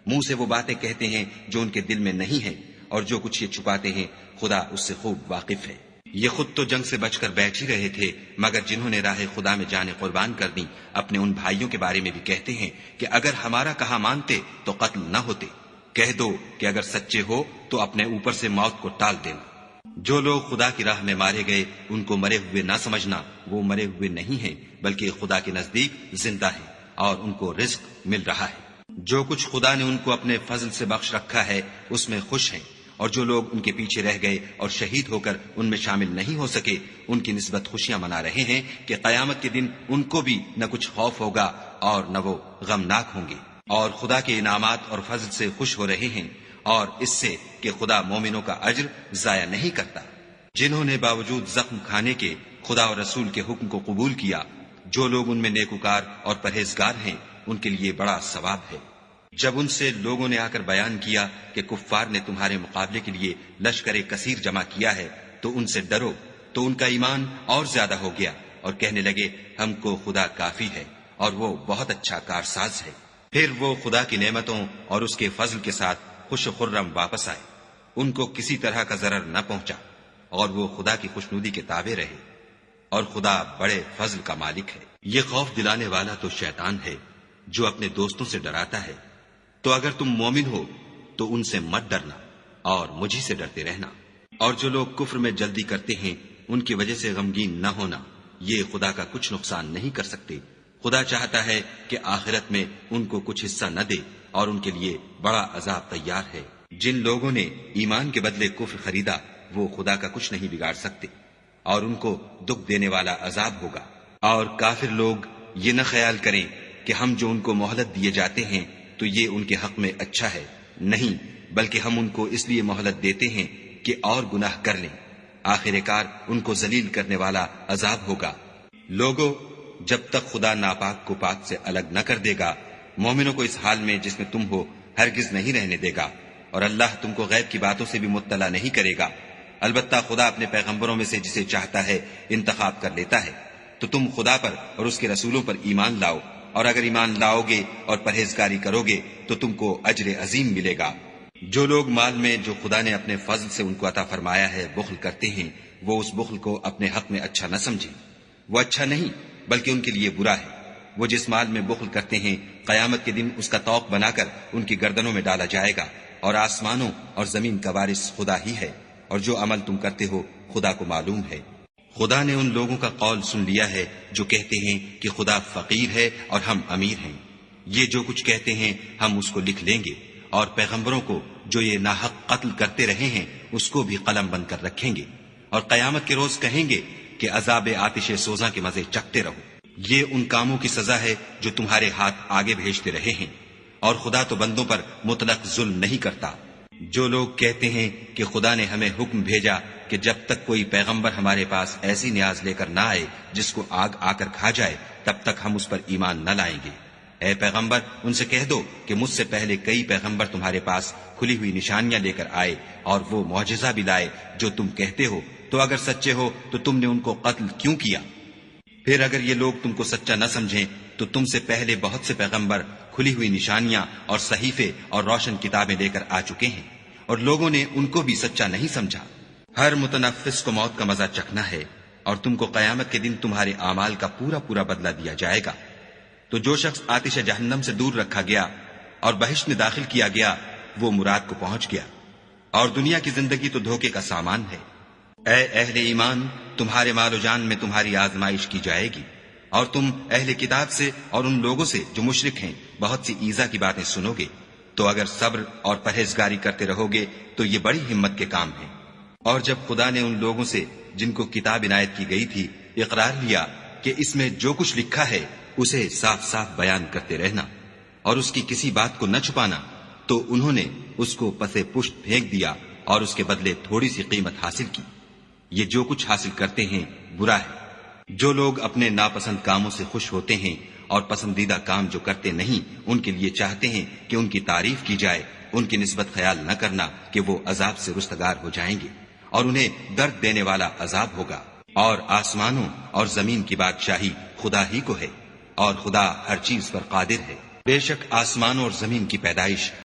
منہ سے وہ باتیں کہتے ہیں جو ان کے دل میں نہیں ہیں، اور جو کچھ یہ چھپاتے ہیں خدا اس سے خوب واقف ہے۔ یہ خود تو جنگ سے بچ کر بیٹھ ہی رہے تھے، مگر جنہوں نے راہ خدا میں جانیں قربان کر دی اپنے ان بھائیوں کے بارے میں بھی کہتے ہیں کہ اگر ہمارا کہا مانتے تو قتل نہ ہوتے۔ کہہ دو کہ اگر سچے ہو تو اپنے اوپر سے موت کو ٹال دینا۔ جو لوگ خدا کی راہ میں مارے گئے ان کو مرے ہوئے نہ سمجھنا، وہ مرے ہوئے نہیں ہیں بلکہ خدا کے نزدیک زندہ ہیں اور ان کو رزق مل رہا ہے۔ جو کچھ خدا نے ان کو اپنے فضل سے بخش رکھا ہے اس میں خوش ہیں، اور جو لوگ ان کے پیچھے رہ گئے اور شہید ہو کر ان میں شامل نہیں ہو سکے ان کی نسبت خوشیاں منا رہے ہیں کہ قیامت کے دن ان کو بھی نہ کچھ خوف ہوگا اور نہ وہ غمناک ہوں گے، اور خدا کے انعامات اور فضل سے خوش ہو رہے ہیں، اور اس سے کہ خدا مومنوں کا اجر ضائع نہیں کرتا۔ جنہوں نے باوجود زخم کھانے کے خدا اور رسول کے حکم کو قبول کیا، جو لوگ ان میں نیکوکار اور پرہیزگار ہیں ان کے لیے بڑا ثواب ہے۔ جب ان سے لوگوں نے آ کر بیان کیا کہ کفار نے تمہارے مقابلے کے لیے لشکر کثیر جمع کیا ہے تو ان سے ڈرو، تو ان کا ایمان اور زیادہ ہو گیا اور کہنے لگے ہم کو خدا کافی ہے اور وہ بہت اچھا کارساز ہے۔ پھر وہ خدا کی نعمتوں اور اس کے فضل کے ساتھ خوش و خرم واپس آئے، ان کو کسی طرح کا ضرر نہ پہنچا، اور وہ خدا کی خوشنودی کے تابع رہے، اور خدا بڑے فضل کا مالک ہے۔ یہ خوف دلانے والا تو شیطان ہے جو اپنے دوستوں سے ڈراتا ہے، تو اگر تم مومن ہو تو ان سے مت ڈرنا اور مجھی سے ڈرتے رہنا۔ اور جو لوگ کفر میں جلدی کرتے ہیں ان کی وجہ سے غمگین نہ ہونا، یہ خدا کا کچھ نقصان نہیں کر سکتے۔ خدا چاہتا ہے کہ آخرت میں ان کو کچھ حصہ نہ دے اور ان کے لیے بڑا عذاب تیار ہے۔ جن لوگوں نے ایمان کے بدلے کفر خریدا وہ خدا کا کچھ نہیں بگاڑ سکتے، اور ان کو دکھ دینے والا عذاب ہوگا۔ اور کافر لوگ یہ نہ خیال کریں کہ ہم جو ان کو مہلت دیے جاتے ہیں تو یہ ان کے حق میں اچھا ہے، نہیں، بلکہ ہم ان کو اس لیے مہلت دیتے ہیں کہ اور گناہ کر لیں، آخر کار ان کو ذلیل کرنے والا عذاب ہوگا۔ لوگوں، جب تک خدا ناپاک کو پاک سے الگ نہ کر دے گا، مومنوں کو اس حال میں جس میں تم ہو ہرگز نہیں رہنے دے گا، اور اللہ تم کو غیب کی باتوں سے بھی مطلع نہیں کرے گا۔ البتہ خدا اپنے پیغمبروں میں سے جسے چاہتا ہے انتخاب کر لیتا ہے، تو تم خدا پر اور اس کے رسولوں پر ایمان لاؤ، اور اگر ایمان لاؤ گے اور پرہیزگاری کرو گے تو تم کو اجر عظیم ملے گا۔ جو لوگ مال میں جو خدا نے اپنے فضل سے ان کو عطا فرمایا ہے بخل کرتے ہیں، وہ اس بخل کو اپنے حق میں اچھا نہ سمجھیں، وہ اچھا نہیں بلکہ ان کے لیے برا ہے۔ وہ جس مال میں بخل کرتے ہیں قیامت کے دن اس کا طوق بنا کر ان کی گردنوں میں ڈالا جائے گا، اور آسمانوں اور زمین کا وارث خدا ہی ہے، اور جو عمل تم کرتے ہو خدا کو معلوم ہے۔ خدا نے ان لوگوں کا قول سن لیا ہے جو کہتے ہیں کہ خدا فقیر ہے اور ہم امیر ہیں۔ یہ جو کچھ کہتے ہیں ہم اس کو لکھ لیں گے، اور پیغمبروں کو جو یہ ناحق قتل کرتے رہے ہیں اس کو بھی قلم بند کر رکھیں گے، اور قیامت کے روز کہیں گے کہ عذاب آتش سوزاں کے مزے چکھتے رہو۔ یہ ان کاموں کی سزا ہے جو تمہارے ہاتھ آگے بھیجتے رہے ہیں، اور خدا تو بندوں پر مطلق ظلم نہیں کرتا۔ جو لوگ کہتے ہیں کہ خدا نے ہمیں حکم بھیجا کہ جب تک کوئی پیغمبر ہمارے پاس ایسی نیاز لے کر نہ آئے جس کو آگ آ کر کھا جائے تب تک ہم اس پر ایمان نہ لائیں گے۔ اے پیغمبر، ان سے کہہ دو کہ مجھ سے پہلے کئی پیغمبر تمہارے پاس کھلی ہوئی نشانیاں لے کر آئے اور وہ معجزہ بھی لائے جو تم کہتے ہو، تو اگر سچے ہو تو تم نے ان کو قتل کیوں کیا؟ پھر اگر یہ لوگ تم کو سچا نہ سمجھیں تو تم سے پہلے بہت سے پیغمبر کھلی ہوئی نشانیاں اور صحیفے اور روشن کتابیں لے کر آ چکے ہیں، اور لوگوں نے ان کو بھی سچا نہیں سمجھا۔ ہر متنفس کو موت کا مزہ چکھنا ہے، اور تم کو قیامت کے دن تمہارے اعمال کا پورا پورا بدلہ دیا جائے گا۔ تو جو شخص آتش جہنم سے دور رکھا گیا اور بہشت میں داخل کیا گیا وہ مراد کو پہنچ گیا، اور دنیا کی زندگی تو دھوکے کا سامان ہے۔ اے اہل ایمان، تمہارے مال و جان میں تمہاری آزمائش کی جائے گی، اور تم اہل کتاب سے اور ان لوگوں سے جو مشرک ہیں بہت سی ایذا کی باتیں سنو گے، تو اگر صبر اور پرہیزگاری کرتے رہو گے تو یہ بڑی ہمت کے کام ہیں۔ اور جب خدا نے ان لوگوں سے جن کو کتاب عنایت کی گئی تھی اقرار لیا کہ اس میں جو کچھ لکھا ہے اسے صاف صاف بیان کرتے رہنا اور اس کی کسی بات کو نہ چھپانا، تو انہوں نے اس کو پسے پشت پھینک دیا اور اس کے بدلے تھوڑی سی قیمت حاصل کی۔ یہ جو کچھ حاصل کرتے ہیں برا ہے۔ جو لوگ اپنے ناپسند کاموں سے خوش ہوتے ہیں اور پسندیدہ کام جو کرتے نہیں ان کے لیے چاہتے ہیں کہ ان کی تعریف کی جائے، ان کی نسبت خیال نہ کرنا کہ وہ عذاب سے رستگار ہو جائیں گے، اور انہیں درد دینے والا عذاب ہوگا۔ اور آسمانوں اور زمین کی بادشاہی خدا ہی کو ہے، اور خدا ہر چیز پر قادر ہے۔ بے شک آسمانوں اور زمین کی پیدائش